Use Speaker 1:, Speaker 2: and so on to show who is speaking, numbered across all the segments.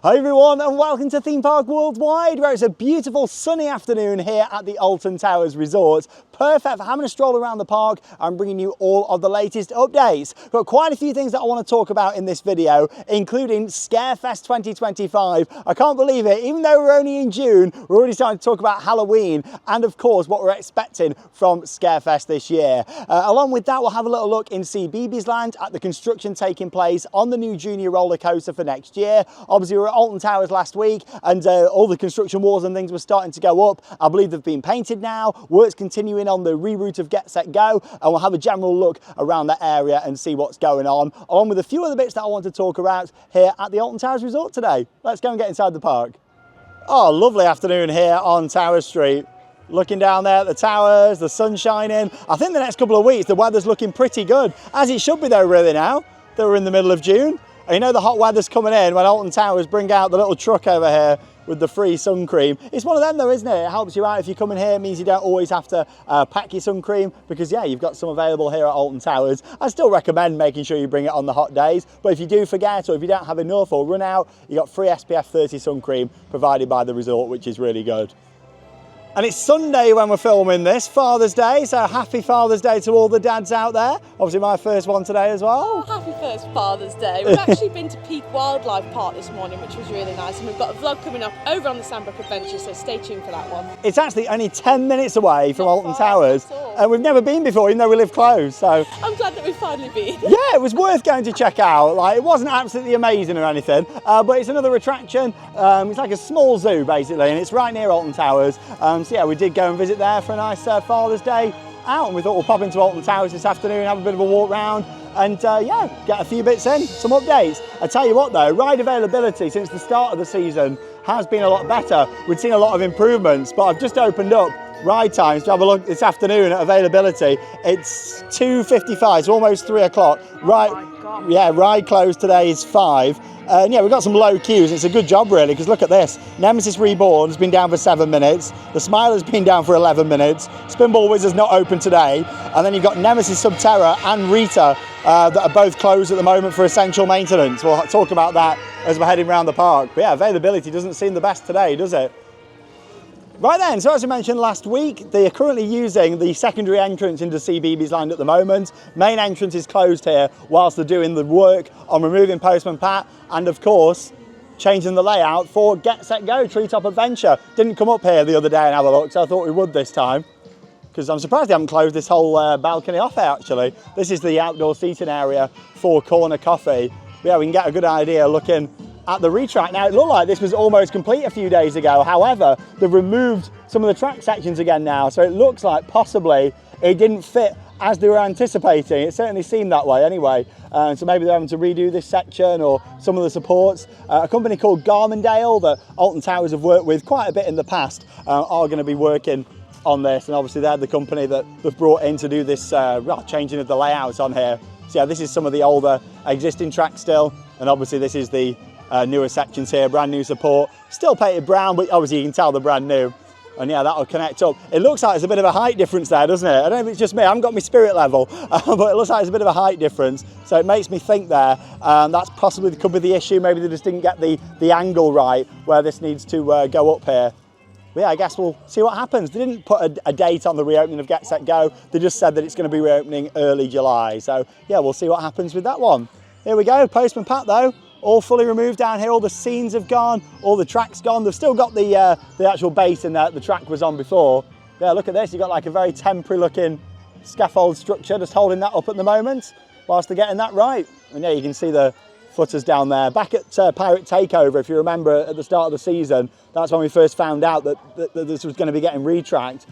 Speaker 1: Hi everyone and welcome to Theme Park Worldwide, where it's a beautiful sunny afternoon here at the Alton Towers Resort. Perfect for having a stroll around the park and bringing you all of the latest updates. Got quite a few things that I want to talk about in this video, including Scarefest 2025. I can't believe it, even though we're only in June, we're already starting to talk about Halloween and of course what we're expecting from Scarefest this year. Along with that, we'll have a little look in CBeebies Land at the construction taking place on the new junior roller coaster for next year. Obviously we were at Alton Towers last week and all the construction walls and things were starting to go up. I believe they've been painted now. Work's continuing on the reroute of Get Set Go, and we'll have a general look around that area and see what's going on, along with a few other bits that I want to talk about here at the Alton Towers Resort today. Let's go and get inside the park. Oh, lovely afternoon here on Tower Street. Looking down there at the towers, the sun shining. I think the next couple of weeks the weather's looking pretty good, as it should be though really now that we're in the middle of June. And you know the hot weather's coming in when Alton Towers bring out the little truck over here with the free sun cream. It's one of them though, isn't it? It helps you out if you come in here. It means you don't always have to pack your sun cream, because yeah, you've got some available here at Alton Towers. I still recommend making sure you bring it on the hot days, but if you do forget or if you don't have enough or run out, you got free SPF 30 sun cream provided by the resort, which is really good. And it's Sunday when we're filming this, Father's Day, so happy Father's Day to all the dads out there. Obviously my first one today as well.
Speaker 2: Oh, happy first Father's Day. We've actually been to Peak Wildlife Park this morning, which was really nice, and we've got a vlog coming up over on the Sandbrook Adventure, so stay tuned for that one.
Speaker 1: It's actually only 10 minutes away from Alton Towers, and we've never been before, even though we live close, so.
Speaker 2: I'm glad that we've finally been.
Speaker 1: Yeah, it was worth going to check out. Like, it wasn't absolutely amazing or anything, but it's another attraction. It's like a small zoo basically, and it's right near Alton Towers. So yeah, we did go and visit there for a nice Father's Day out, and we thought we'll pop into Alton Towers this afternoon, have a bit of a walk round, and yeah, get a few bits in, some updates. I tell you what though, ride availability since the start of the season has been a lot better. We've seen a lot of improvements, but I've just opened up ride times to have a look this afternoon at availability. It's 2:55, so almost 3 o'clock. Right, yeah, ride close today is 5. And yeah, we've got some low queues. It's a good job really, because look at this. Nemesis Reborn has been down for 7 minutes. The Smiler's been down for 11 minutes. Spinball Wizard's not open today. And then you've got Nemesis Subterra and Rita that are both closed at the moment for essential maintenance. We'll talk about that as we're heading around the park. But yeah, availability doesn't seem the best today, does it? Right then, so as I mentioned last week, they are currently using the secondary entrance into CBeebies Land at the moment. Main entrance is closed here whilst they're doing the work on removing Postman Pat and of course changing the layout for Get Set Go Treetop Adventure. Didn't come up here the other day and have a look, so I thought we would this time, because I'm surprised they haven't closed this whole balcony off here actually. This is the outdoor seating area for Corner Coffee. But yeah, we can get a good idea looking at the retrack. Now it looked like this was almost complete a few days ago, however they've removed some of the track sections again now, so it looks like possibly it didn't fit as they were anticipating. It certainly seemed that way anyway, so maybe they're having to redo this section or some of the supports. A company called Garmondale that Alton Towers have worked with quite a bit in the past are going to be working on this, and obviously they're the company that they've brought in to do this changing of the layouts on here. So yeah, this is some of the older existing tracks still, and obviously this is the newer sections here, brand new support, still painted brown, but obviously you can tell they're brand new. And yeah, that'll connect up. It looks like there's a bit of a height difference there, doesn't it? I don't know if it's just me, I haven't got my spirit level, but it looks like there's a bit of a height difference. So it makes me think there, that's possibly could be the issue. Maybe they just didn't get the angle right where this needs to go up here. But yeah, I guess we'll see what happens. They didn't put a date on the reopening of Get Set Go. They just said that it's going to be reopening early July. So yeah, we'll see what happens with that one. Here we go, Postman Pat though. All fully removed down here, all the scenes have gone, all the track's gone. They've still got the actual basin that the track was on before. Yeah, look at this, you've got like a very temporary looking scaffold structure just holding that up at the moment whilst they're getting that right. And yeah, you can see the footers down there. Back at Pirate Takeover, if you remember at the start of the season, that's when we first found out that this was going to be getting retracked.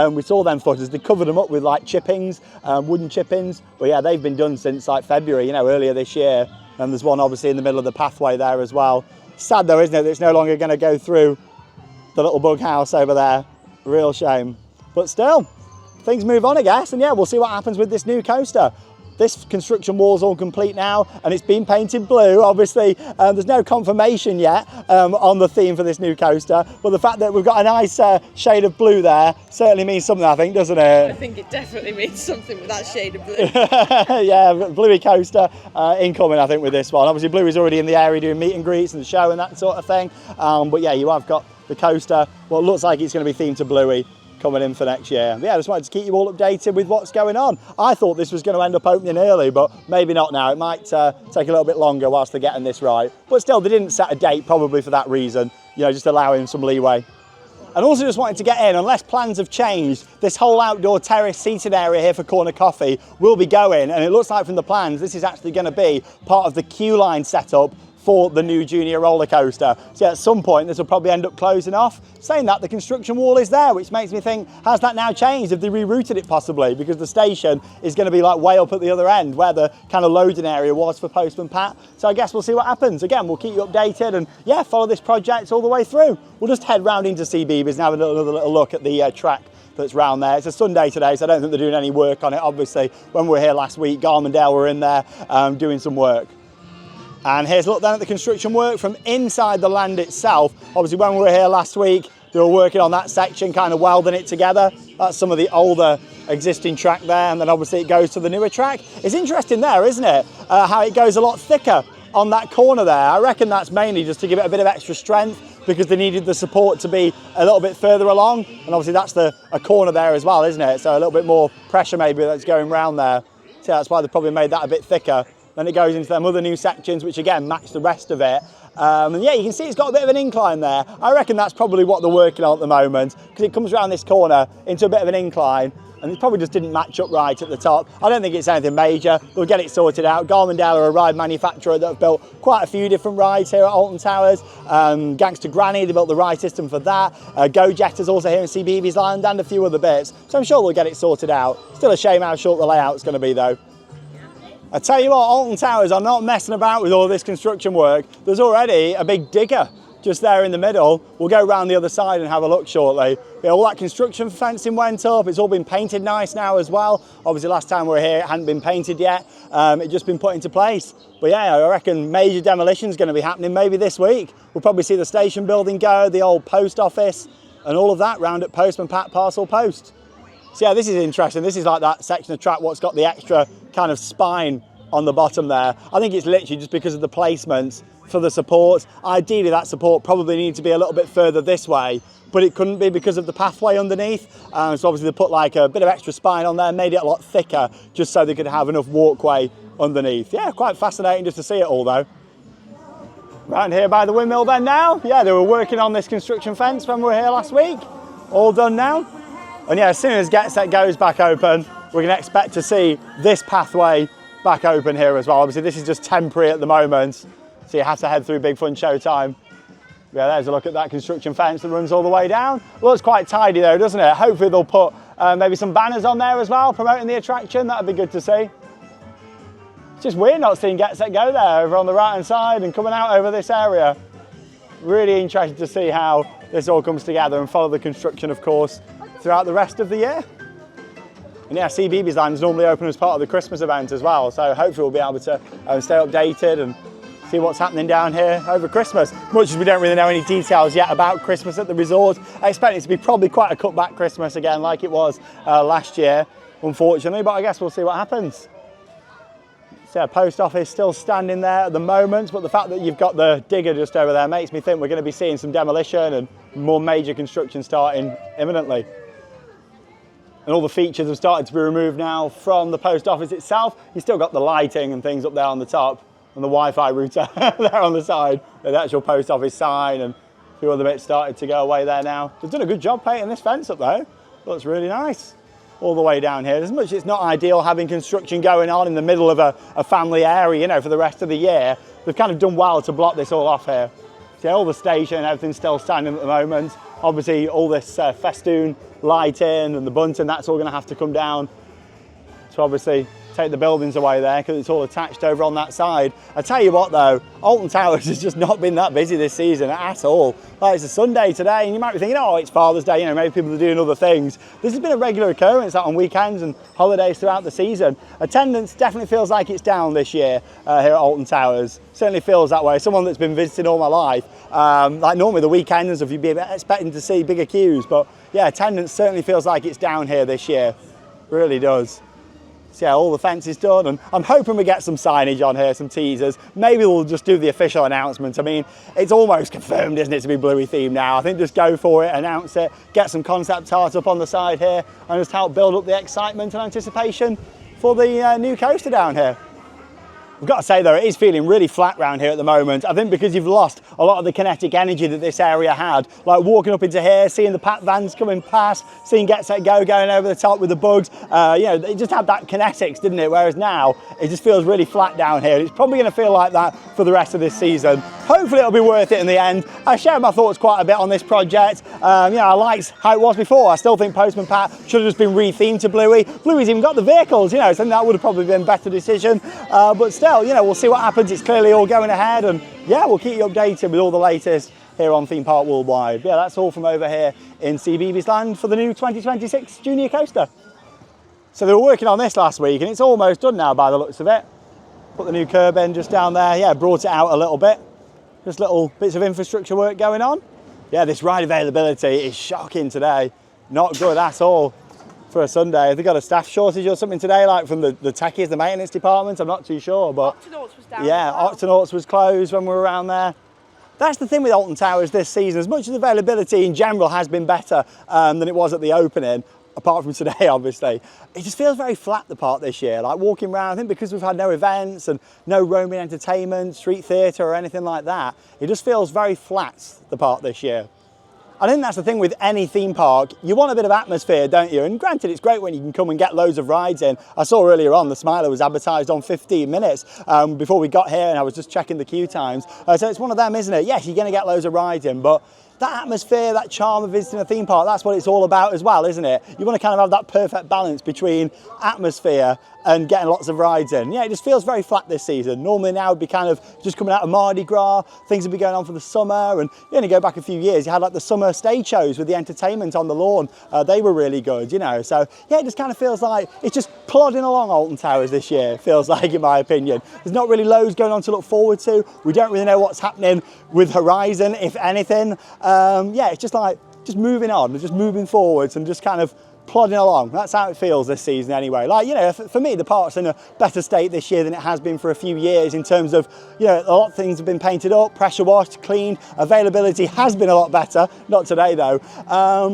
Speaker 1: We saw them footers, they covered them up with like chippings, wooden chippings. But yeah, they've been done since like February, you know, earlier this year. And there's one obviously in the middle of the pathway there as well. Sad though, isn't it, that it's no longer going to go through the little bug house over there. Real shame. But still, things move on, I guess. And yeah, we'll see what happens with this new coaster. this construction wall's all complete now, and it's been painted blue. Obviously, there's no confirmation yet on the theme for this new coaster, but the fact that we've got a nice shade of blue there certainly means something, I think, doesn't it?
Speaker 2: I think it definitely means something with that shade of blue.
Speaker 1: Yeah, bluey coaster incoming, I think, with this one. Obviously, Bluey's already in the area doing meet and greets and the show and that sort of thing. But yeah, you have got the coaster. Well, it looks like it's going to be themed to Bluey coming in for next year. But yeah, I just wanted to keep you all updated with what's going on. I thought this was going to end up opening early, but maybe not now. It might take a little bit longer whilst they're getting this right. But still, they didn't set a date, probably for that reason, you know, just allowing some leeway. And also just wanted to get in, unless plans have changed, this whole outdoor terrace seating area here for Corner Coffee will be going, and it looks like from the plans this is actually going to be part of the queue line setup for the new junior roller coaster. So at some point this will probably end up closing off. Saying that, the construction wall is there, which makes me think, has that now changed? Have they rerouted it possibly? Because the station is going to be like way up at the other end where the kind of loading area was for Postman Pat. So I guess we'll see what happens. Again, we'll keep you updated and yeah, follow this project all the way through. We'll just head round into CBeebies and have another little look at the track that's round there. It's a Sunday today, so I don't think they're doing any work on it. Obviously, when we were here last week, Garmondale were in there doing some work. And here's a look then at the construction work from inside the land itself. Obviously, when we were here last week, they were working on that section, kind of welding it together. That's some of the older existing track there, and then obviously it goes to the newer track. It's interesting there, isn't it? How it goes a lot thicker on that corner there. I reckon that's mainly just to give it a bit of extra strength because they needed the support to be a little bit further along. And obviously that's a corner there as well, isn't it? So a little bit more pressure maybe that's going round there. So that's why they probably made that a bit thicker. Then it goes into them other new sections, which again match the rest of it. And yeah, you can see it's got a bit of an incline there. I reckon that's probably what they're working on at the moment, because it comes around this corner into a bit of an incline, and it probably just didn't match up right at the top. I don't think it's anything major. They'll get it sorted out. Garmondale are a ride manufacturer that have built quite a few different rides here at Alton Towers. Gangster Granny, they built the ride system for that. Go Jetters also here in CBeebies Land, and a few other bits. So I'm sure they'll get it sorted out. Still a shame how short the layout's going to be though. I tell you what, Alton Towers are not messing about with all this construction work. There's already a big digger just there in the middle. We'll go around the other side and have a look shortly. Yeah, all that construction fencing went up. It's all been painted nice now as well. Obviously last time we were here it hadn't been painted yet. It'd just been put into place. But yeah, I reckon major demolition is going to be happening maybe this week. We'll probably see the station building go, the old post office and all of that round at Postman Pat Parcel Post. So yeah, this is interesting. This is like that section of track what's got the extra kind of spine on the bottom there. I think it's literally just because of the placements for the support. Ideally that support probably needs to be a little bit further this way, but it couldn't be because of the pathway underneath. So obviously they put like a bit of extra spine on there, made it a lot thicker just so they could have enough walkway underneath. Yeah, quite fascinating just to see it all though. Round here by the windmill then now. Yeah, they were working on this construction fence when we were here last week. All done now. And yeah, as soon as Get Set goes back open, we're going to expect to see this pathway back open here as well. Obviously this is just temporary at the moment, so you have to head through Big Fun Showtime. Yeah, there's a look at that construction fence that runs all the way down. Looks quite tidy though, doesn't it? Hopefully they'll put maybe some banners on there as well promoting the attraction. That'd be good to see. It's just weird not seeing Get Set Go there over on the right hand side and coming out over this area. Really interested to see how this all comes together and follow the construction of course throughout the rest of the year. And yeah, CBeebies Land is normally open as part of the Christmas event as well, so hopefully we'll be able to stay updated and see what's happening down here over Christmas. Much as we don't really know any details yet about Christmas at the resort, I expect it to be probably quite a cut-back Christmas again like it was last year, unfortunately, but I guess we'll see what happens. So yeah, post office still standing there at the moment, but the fact that you've got the digger just over there makes me think we're going to be seeing some demolition and more major construction starting imminently. And all the features have started to be removed now from the post office itself. You've still got the lighting and things up there on the top and the Wi-Fi router there on the side. The actual post office sign and a few other bits started to go away there now. They've done a good job painting this fence up though. Looks really nice. All the way down here. As much as it's not ideal having construction going on in the middle of a family area, you know, for the rest of the year, they've kind of done well to block this all off here. So all the station and everything's still standing at the moment. Obviously all this festoon lighting and the bunting, that's all going to have to come down to obviously take the buildings away there because it's all attached over on that side. I tell you what though, Alton Towers has just not been that busy this season at all. Like, it's a Sunday today and you might be thinking, oh, it's Father's Day, you know, maybe people are doing other things. This has been a regular occurrence on weekends and holidays throughout the season. Attendance definitely feels like it's down this year here at Alton Towers. Certainly feels that way. Someone that's been visiting all my life, like normally the weekends, if you'd be expecting to see bigger queues, but yeah, attendance certainly feels like it's down here this year. Really does. So yeah, all the fences done, and I'm hoping we get some signage on here, some teasers. Maybe we'll just do the official announcement. I mean, it's almost confirmed, isn't it, to be Bluey themed now. I think just go for it, announce it, get some concept art up on the side here, and just help build up the excitement and anticipation for the new coaster down here. I've got to say though, it is feeling really flat around here at the moment. I think because you've lost a lot of the kinetic energy that this area had. Like walking up into here, seeing the packed vans coming past, seeing Get Set Go going over the top with the bugs. You know, it just had that kinetics, didn't it? Whereas now, it just feels really flat down here. It's probably going to feel like that for the rest of this season. Hopefully it'll be worth it in the end. I shared my thoughts quite a bit on this project. You know, I liked how it was before. I still think Postman Pat should have just been rethemed to Bluey. Bluey's even got the vehicles, you know, so that would have probably been a better decision. But still, you know, we'll see what happens. It's clearly all going ahead, and yeah, we'll keep you updated with all the latest here on Theme Park Worldwide. But yeah, that's all from over here in CBeebies Land for the new 2026 Junior Coaster. So they were working on this last week, and it's almost done now by the looks of it. Put the new curb in just down there. Yeah, brought it out a little bit. Just little bits of infrastructure work going on. Yeah, this ride availability is shocking today. Not good at all for a Sunday. Have they got a staff shortage or something today, like from the techies, the maintenance department? I'm not too sure, but
Speaker 2: Octonauts was down.
Speaker 1: Yeah, Octonauts was closed when we were around there. That's the thing with Alton Towers this season. As much as availability in general has been better than it was at the opening, apart from today, obviously, it just feels very flat, the park this year. Like walking around, I think because we've had no events and no roaming entertainment, street theatre or anything like that, it just feels very flat, the park this year. I think that's the thing with any theme park. You want a bit of atmosphere, don't you? And granted, it's great when you can come and get loads of rides in. I saw earlier on the Smiler was advertised on 15 minutes before we got here, and I was just checking the queue times. So it's one of them, isn't it? Yes, you're going to get loads of rides in, but that atmosphere, that charm of visiting a theme park, that's what it's all about as well, isn't it? You want to kind of have that perfect balance between atmosphere and getting lots of rides in. Yeah, it just feels very flat this season. Normally now it'd be kind of just coming out of Mardi Gras, things would be going on for the summer, and you only go back a few years, you had like the summer stage shows with the entertainment on the lawn. They were really good, you know. So yeah, it just kind of feels like it's just plodding along Alton Towers this year, feels like, in my opinion. There's not really loads going on to look forward to. We don't really know what's happening with Horizon, if anything. Yeah, it's just like, just moving on, just moving forwards and just kind of plodding along. That's how it feels this season anyway. Like, you know, for me, the park's in a better state this year than it has been for a few years in terms of, you know, a lot of things have been painted up, pressure washed, cleaned, availability has been a lot better. Not today though.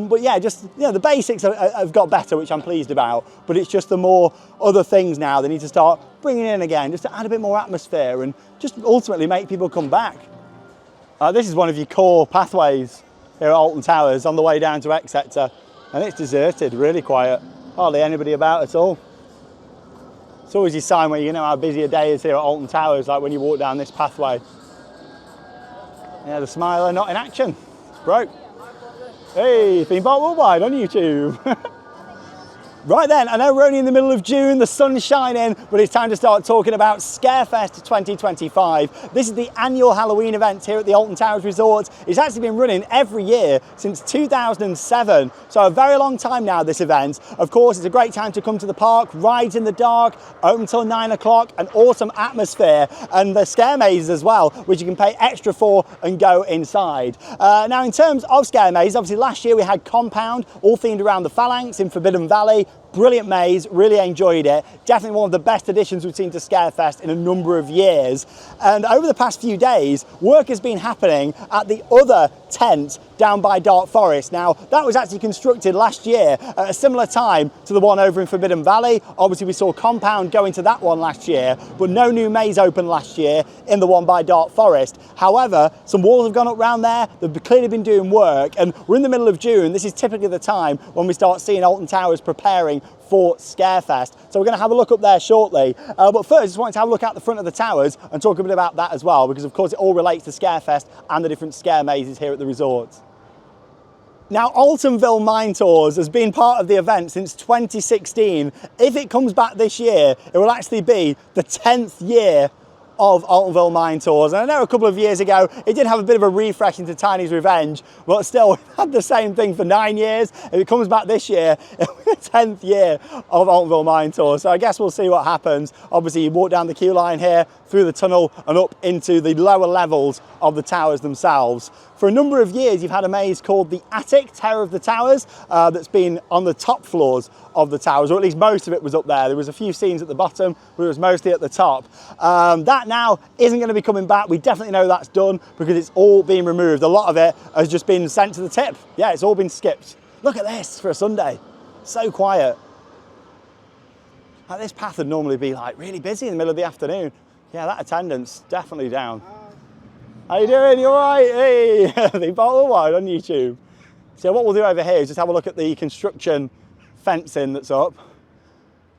Speaker 1: But yeah, just, you know, the basics have got better, which I'm pleased about, but it's just the more other things now they need to start bringing in again, just to add a bit more atmosphere and just ultimately make people come back. This is one of your core pathways here at Alton Towers on the way down to X Sector, and it's deserted, really quiet, hardly anybody about at all. It's always your sign when you know how busy a day is here at Alton Towers, like when you walk down this pathway. Yeah, the Smiler not in action, it's broke. Hey, Theme Park Worldwide on YouTube. Right then, I know we're only in the middle of June, the sun's shining, but it's time to start talking about Scarefest 2025. This is the annual Halloween event here at the Alton Towers Resort. It's actually been running every year since 2007, so a very long time now, this event. Of course, it's a great time to come to the park, rides in the dark, open till 9 o'clock, an awesome atmosphere, and the scare mazes as well, which you can pay extra for and go inside. Now, in terms of scare mazes, obviously last year we had Compound, all themed around the Phalanx in Forbidden Valley. Brilliant maze, really enjoyed it. Definitely one of the best additions we've seen to Scarefest in a number of years. And over the past few days, work has been happening at the other tent down by Dark Forest. Now, that was actually constructed last year at a similar time to the one over in Forbidden Valley. Obviously, we saw Compound go into that one last year, but no new maze opened last year in the one by Dark Forest. However, some walls have gone up round there. They've clearly been doing work, and we're in the middle of June. This is typically the time when we start seeing Alton Towers preparing for Scarefest. So we're going to have a look up there shortly. But first, I just wanted to have a look at the front of the towers and talk a bit about that as well, because of course it all relates to Scarefest and the different scare mazes here at the resort. Now, Altonville Mine Tours has been part of the event since 2016. If it comes back this year, it will actually be the 10th year of Altonville Mine Tours. And I know a couple of years ago, it did have a bit of a refresh into Tiny's Revenge, but still, we've had the same thing for 9 years. If it comes back this year, it'll be the 10th year of Altonville Mine Tours. So I guess we'll see what happens. Obviously, you walk down the queue line here, through the tunnel and up into the lower levels of the towers themselves. For a number of years, you've had a maze called the Attic, Terror of the Towers, that's been on the top floors of the towers, or at least most of it was up there. There was a few scenes at the bottom, but it was mostly at the top. That now isn't going to be coming back. We definitely know that's done because it's all been removed. A lot of it has just been sent to the tip. Yeah, it's all been skipped. Look at this for a Sunday. So quiet. Like, this path would normally be like really busy in the middle of the afternoon. Yeah, that attendance definitely down. How you doing? You all right? Hey, the bottle of wine on YouTube. So what we'll do over here is just have a look at the construction fencing that's up,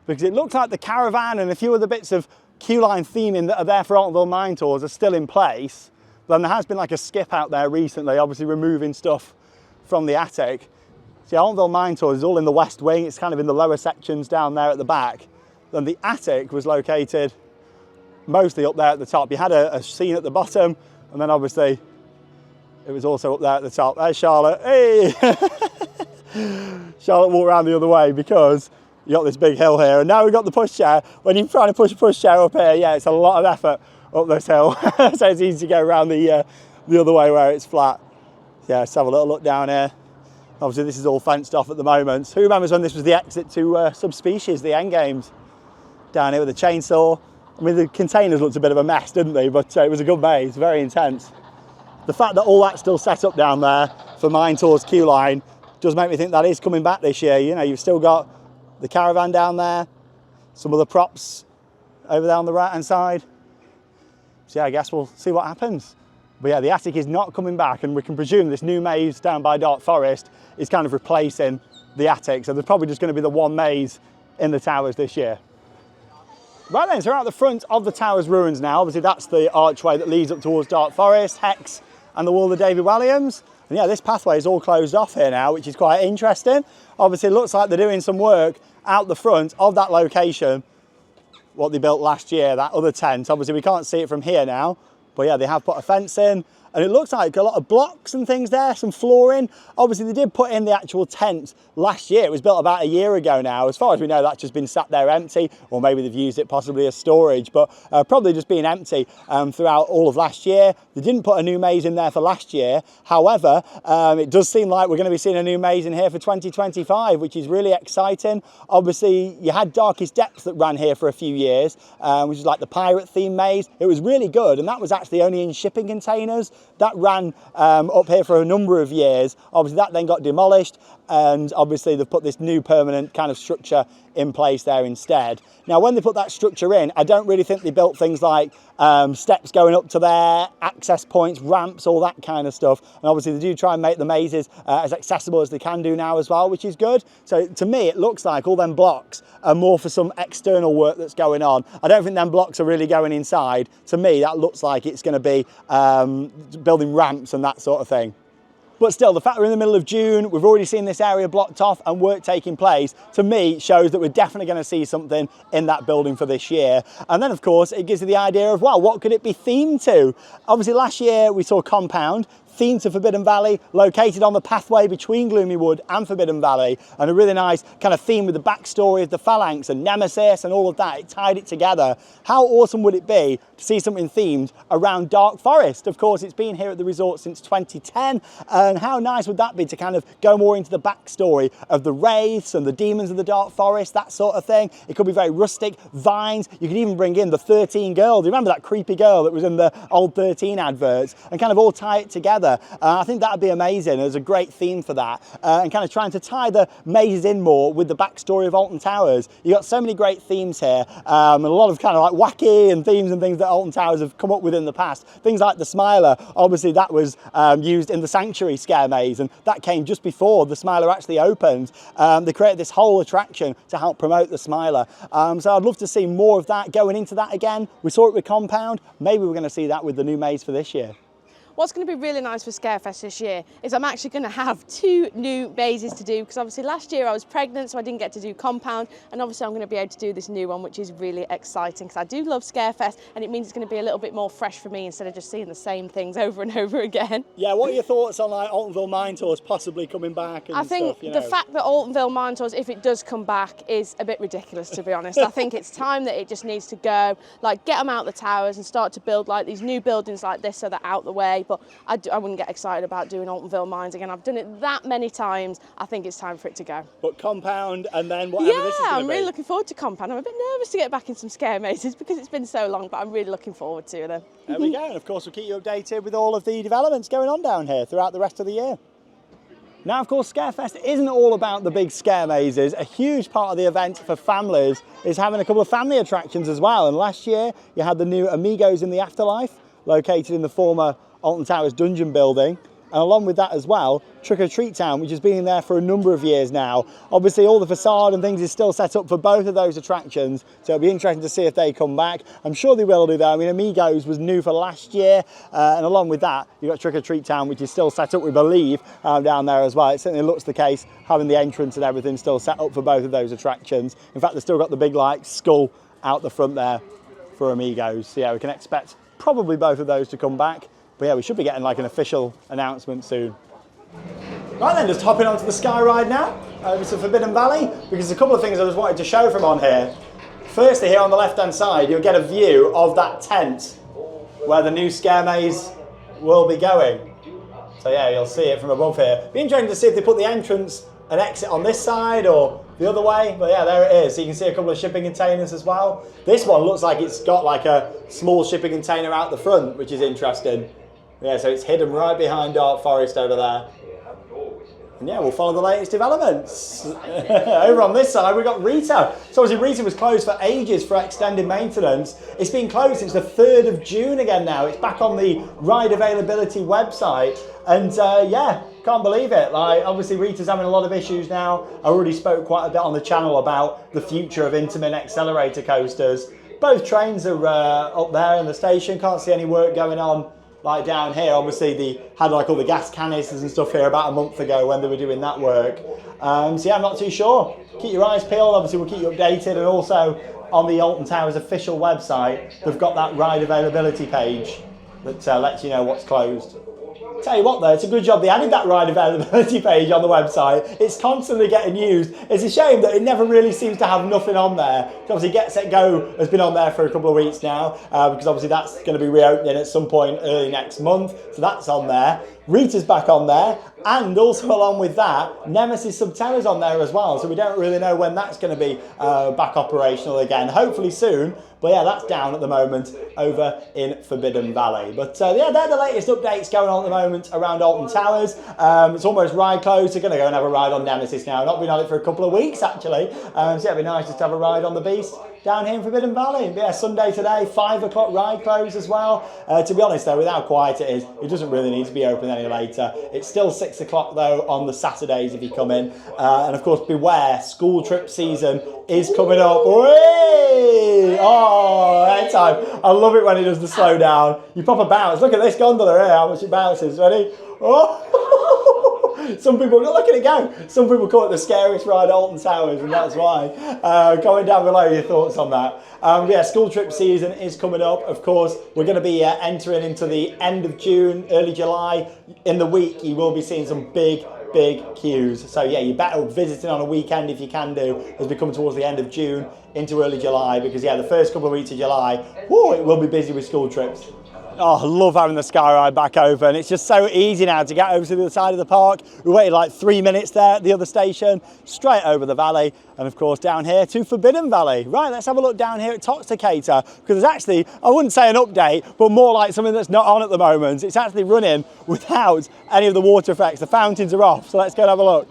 Speaker 1: because it looks like the caravan and a few of the bits of queue line theming that are there for Altonville Mine Tours are still in place. Then there has been like a skip out there recently, obviously removing stuff from the attic. See, Altonville Mine Tours is all in the west wing. It's kind of in the lower sections down there at the back. Then the attic was located mostly up there at the top. You had a scene at the bottom, and then obviously it was also up there at the top. There's Charlotte. Hey! Charlotte walked around the other way because you got this big hill here, and now we've got the pushchair. When you're trying to push a pushchair up here, yeah, it's a lot of effort up this hill. So it's easy to go around the other way where it's flat. Yeah, let's have a little look down here. Obviously this is all fenced off at the moment. Who remembers when this was the exit to Subspecies, the end games? Down here with the chainsaw. I mean, the containers looked a bit of a mess, didn't they? But it was a good maze, very intense. The fact that all that's still set up down there for Mine Tours queue line does make me think that is coming back this year. You know, you've still got the caravan down there, some of the props over there on the right hand side. So yeah, I guess we'll see what happens. But yeah, the attic is not coming back, and we can presume this new maze down by Dark Forest is kind of replacing the attic. So there's probably just going to be the one maze in the towers this year. Right then, so we're at the front of the tower's ruins now. Obviously that's the archway that leads up towards Dark Forest, Hex and the wall of David Walliams. And yeah, this pathway is all closed off here now, which is quite interesting. Obviously it looks like they're doing some work out the front of that location, what they built last year, that other tent. Obviously we can't see it from here now, but yeah, they have put a fence in. And it looks like a lot of blocks and things there, some flooring. Obviously they did put in the actual tent last year. It was built about a year ago now. As far as we know, that's just been sat there empty, or maybe they've used it possibly as storage, but probably just been empty throughout all of last year. They didn't put a new maze in there for last year. However, it does seem like we're going to be seeing a new maze in here for 2025, which is really exciting. Obviously you had Darkest Depths that ran here for a few years, which is like the pirate theme maze. It was really good, and that was actually only in shipping containers. That ran up here for a number of years. Obviously that then got demolished, and obviously they've put this new permanent kind of structure in place there instead. Now when they put that structure in, I don't really think they built things like steps going up to there, access points, ramps, all that kind of stuff. And obviously they do try and make the mazes as accessible as they can do now as well, which is good. So to me, it looks like all them blocks are more for some external work that's going on. I don't think them blocks are really going inside. To me, that looks like it's going to be building ramps and that sort of thing. But still, the fact we're in the middle of June, we've already seen this area blocked off and work taking place, to me shows that we're definitely going to see something in that building for this year. And then of course, it gives you the idea of, well, what could it be themed to? Obviously last year we saw Compound, themed to Forbidden Valley, located on the pathway between Gloomy Wood and Forbidden Valley, and a really nice kind of theme with the backstory of the Phalanx and Nemesis and all of that. It tied it together. How awesome would it be to see something themed around Dark Forest? Of course, it's been here at the resort since 2010, and how nice would that be to kind of go more into the backstory of the Wraiths and the Demons of the Dark Forest, that sort of thing. It could be very rustic, vines. You could even bring in the 13 girl. Do you remember that creepy girl that was in the old 13 adverts? And kind of all tie it together. I think that would be amazing. There's a great theme for that, and kind of trying to tie the mazes in more with the backstory of Alton Towers. You've got so many great themes here, and a lot of kind of like wacky and themes and things that Alton Towers have come up with in the past. Things like the Smiler, obviously that was used in the Sanctuary Scare Maze, and that came just before the Smiler actually opened. They created this whole attraction to help promote the Smiler. So I'd love to see more of that going into that again. We saw it with Compound. Maybe we're going to see that with the new maze for this year.
Speaker 2: what's going to be really nice for Scarefest this year is I'm actually going to have 2 new mazes to do, because obviously last year I was pregnant, so I didn't get to do compound, and obviously I'm going to be able to do this new one, which is really exciting because I do love Scarefest, and it means it's going to be a little bit more fresh for me instead of just seeing the same things over and over again.
Speaker 1: Yeah, what are your thoughts on like Altonville Mine Tours possibly coming back? And
Speaker 2: I think
Speaker 1: stuff,
Speaker 2: the fact that Altonville Mine Tours, if it does come back, is a bit ridiculous, to be honest. I think it's time that it just needs to go, like get them out the towers and start to build like these new buildings like this so they're out the way. But I wouldn't get excited about doing Altonville Mines again. I've done it that many times. I think it's time for it to go.
Speaker 1: But compound and then whatever this is going to be.
Speaker 2: Yeah, I'm really looking forward to compound. I'm a bit nervous to get back in some scare mazes because it's been so long, but I'm really looking forward to them.
Speaker 1: There we go, and of course we'll keep you updated with all of the developments going on down here throughout the rest of the year. Now, of course, Scarefest isn't all about the big scare mazes. A huge part of the event for families is having a couple of family attractions as well. And last year, you had the new Amigos in the Afterlife, located in the former Alton Towers dungeon building. And along with that as well, Trick or Treat Town, which has been there for a number of years now. Obviously, all the facade and things is still set up for both of those attractions, so it'll be interesting to see if they come back. I'm sure they will do, though. I mean, Amigos was new for last year, and along with that, you've got Trick or Treat Town, which is still set up, we believe, down there as well. It certainly looks the case, having the entrance and everything still set up for both of those attractions. In fact, they've still got the big, like, skull out the front there for Amigos. So, yeah, we can expect probably both of those to come back. But yeah, we should be getting like an official announcement soon. Right then, just hopping onto the Sky Ride now, over to Forbidden Valley, because there's a couple of things I just wanted to show from on here. Firstly, here on the left-hand side, you'll get a view of that tent where the new scare maze will be going. So yeah, you'll see it from above here. Be interesting to see if they put the entrance and exit on this side or the other way, but yeah, there it is. So you can see a couple of shipping containers as well. This one looks like it's got like a small shipping container out the front, which is interesting. Yeah, so it's hidden right behind Dark Forest over there. And yeah, we'll follow the latest developments. Over on this side, we've got Rita. So obviously Rita was closed for ages for extended maintenance. It's been closed since the 3rd of June again now. It's back on the ride availability website. And yeah, can't believe it. Like, obviously Rita's having a lot of issues now. I already spoke quite a bit on the channel about the future of Intamin accelerator coasters. Both trains are up there in the station. Can't see any work going on like down here. Obviously they had like all the gas canisters and stuff here about a month ago when they were doing that work. So yeah, I'm not too sure. Keep your eyes peeled. Obviously we'll keep you updated, and also on the Alton Towers official website they've got that ride availability page that lets you know what's closed. Tell you what though, it's a good job they added that ride availability page on the website. It's constantly getting used. It's a shame that it never really seems to have nothing on there. Obviously Get Set Go has been on there for a couple of weeks now, because obviously that's going to be reopening at some point early next month, so that's on there. Rita's back on there, and also along with that, Nemesis Subterra's on there as well, so we don't really know when that's going to be back operational again. Hopefully soon, but yeah, that's down at the moment over in Forbidden Valley. But yeah, they're the latest updates going on at the moment around Alton Towers. It's almost ride closed, so going to go and have a ride on Nemesis now. Not been on it for a couple of weeks actually, so yeah, it'd be nice just to have a ride on the Beast down here in Forbidden Valley. But yeah, Sunday today, 5 o'clock ride close as well. To be honest though, with how quiet it is, it doesn't really need to be open any later. It's still 6 o'clock though on the Saturdays if you come in. And of course, beware, school trip season is coming up. Whee! Oh, that time. I love it when he does the slow down. You pop a bounce. Look at this gondola here, how much it bounces. Ready? Oh! Some people, look at it go. Some people call it the scariest ride at Alton Towers, and that's why. Comment down below your thoughts on that. Yeah, school trip season is coming up. Of course, we're going to be entering into the end of June, early July. In the week, you will be seeing some big queues. So yeah, you better visit it on a weekend if you can do, as we come towards the end of June into early July, because yeah, the first couple of weeks of July, whoo, it will be busy with school trips. Oh, I love having the Sky Ride back open. It's just so easy now to get over to the other side of the park. We waited like 3 minutes there at the other station, straight over the valley, and of course down here to Forbidden Valley. Right, let's have a look down here at Toxicator, because it's actually, I wouldn't say an update, but more like something that's not on at the moment. It's actually running without any of the water effects. The fountains are off, so let's go and have a look.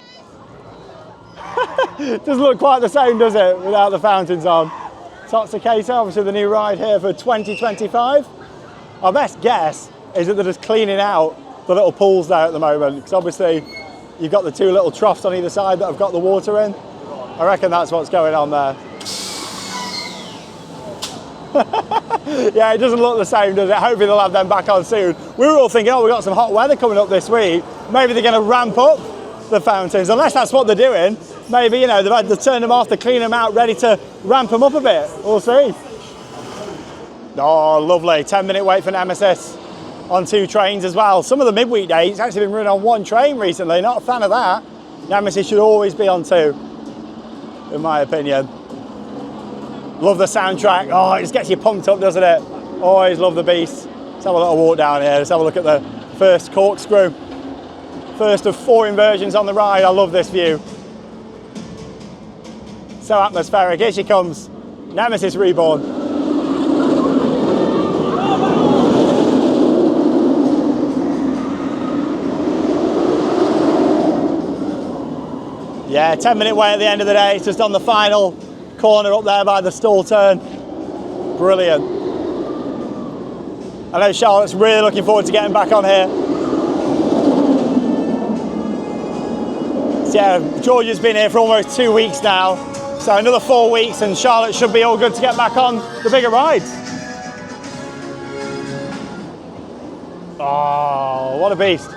Speaker 1: Doesn't look quite the same, does it, without the fountains on. Toxicator, obviously the new ride here for 2025. Our best guess is that they're just cleaning out the little pools there at the moment, because obviously you've got the 2 little troughs on either side that have got the water in. I reckon that's what's going on there. Yeah, it doesn't look the same, does it? Hopefully they'll have them back on soon. We were all thinking, oh, we've got some hot weather coming up this week. Maybe they're going to ramp up the fountains, unless that's what they're doing. Maybe, you know, they've had to turn them off, to clean them out, ready to ramp them up a bit. We'll see. Oh, lovely. 10-minute wait for Nemesis on 2 trains as well. Some of the midweek days, it's actually been running on 1 train recently. Not a fan of that. Nemesis should always be on 2, in my opinion. Love the soundtrack. Oh, it just gets you pumped up, doesn't it? Always love the Beast. Let's have a little walk down here. Let's have a look at the first corkscrew. First of 4 inversions on the ride. I love this view. So atmospheric. Here she comes. Nemesis Reborn. Yeah, 10-minute wait at the end of the day. It's just on the final corner up there by the stall turn. Brilliant. I know Charlotte's really looking forward to getting back on here. So yeah, Georgia's been here for almost 2 weeks now. So another 4 weeks and Charlotte should be all good to get back on the bigger rides. Oh, what a beast.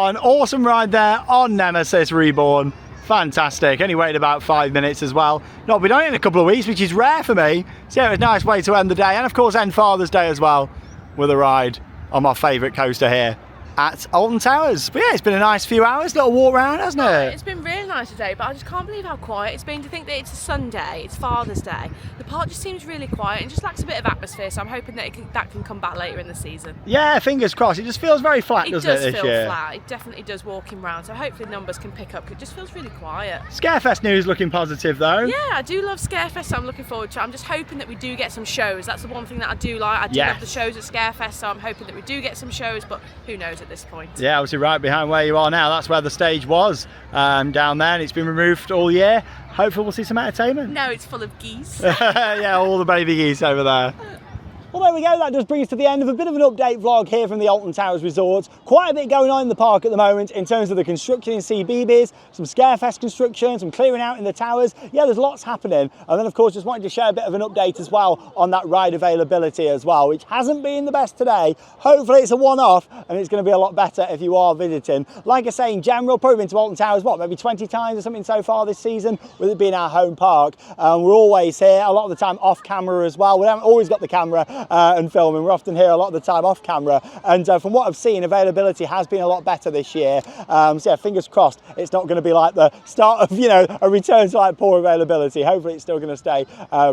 Speaker 1: An awesome ride there on Nemesis Reborn. Fantastic. Only waited about 5 minutes as well. Not been on it in a couple of weeks, which is rare for me. So yeah, it was a nice way to end the day, and of course end Father's Day as well with a ride on my favourite coaster here at Alton Towers. But yeah, it's been a nice few hours, little walk around, hasn't it?
Speaker 2: It's been really nice today, but I just can't believe how quiet it's been. To think that it's a Sunday, it's Father's Day. The park just seems really quiet and just lacks a bit of atmosphere, so I'm hoping that that can come back later in the season.
Speaker 1: Yeah, fingers crossed. It just feels very flat, doesn't it, this year? It does feel
Speaker 2: flat. It definitely does walking around, so hopefully numbers can pick up. It just feels really quiet.
Speaker 1: Scarefest news looking positive though.
Speaker 2: Yeah, I do love Scarefest, so I'm looking forward to it. I'm just hoping that we do get some shows. That's the one thing that I do like. I do love the shows at Scarefest, so I'm hoping that we do get some shows, but who knows at this point.
Speaker 1: Yeah, obviously right behind where you are now, that's where the stage was down there, and it's been removed all year. Hopefully we'll see some entertainment.
Speaker 2: No, it's full of geese.
Speaker 1: Yeah, all the baby geese over there. Well, there we go. That does bring us to the end of a bit of an update vlog here from the Alton Towers Resort. Quite a bit going on in the park at the moment in terms of the construction in CBeebies, some Scarefest construction, some clearing out in the towers. Yeah, there's lots happening. And then, of course, just wanted to share a bit of an update as well on that ride availability as well, which hasn't been the best today. Hopefully it's a one-off and it's going to be a lot better if you are visiting. Like I say, in general, probably been to Alton Towers, what, maybe 20 times or something so far this season, with it being our home park. We're always here, a lot of the time off camera as well. We haven't always got the camera and filming. We're often here a lot of the time off camera, and from what I've seen, availability has been a lot better this year. So yeah, fingers crossed it's not going to be like the start of, you know, a return to like poor availability. Hopefully it's still going to stay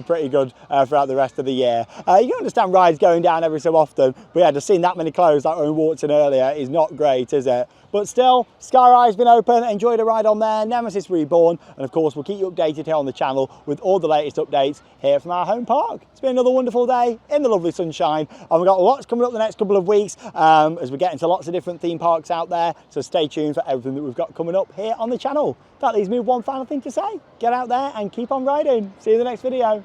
Speaker 1: pretty good throughout the rest of the year. You can understand rides going down every so often, but yeah, just seeing that many closed like when we walked in earlier is not great, is it? But still, Sky Ride's been open, enjoyed a ride on there, Nemesis Reborn, and of course we'll keep you updated here on the channel with all the latest updates here from our home park. It's been another wonderful day in the lovely sunshine, and we've got lots coming up the next couple of weeks as we get into lots of different theme parks out there, so stay tuned for everything that we've got coming up here on the channel. That leaves me with one final thing to say. Get out there and keep on riding. See you in the next video.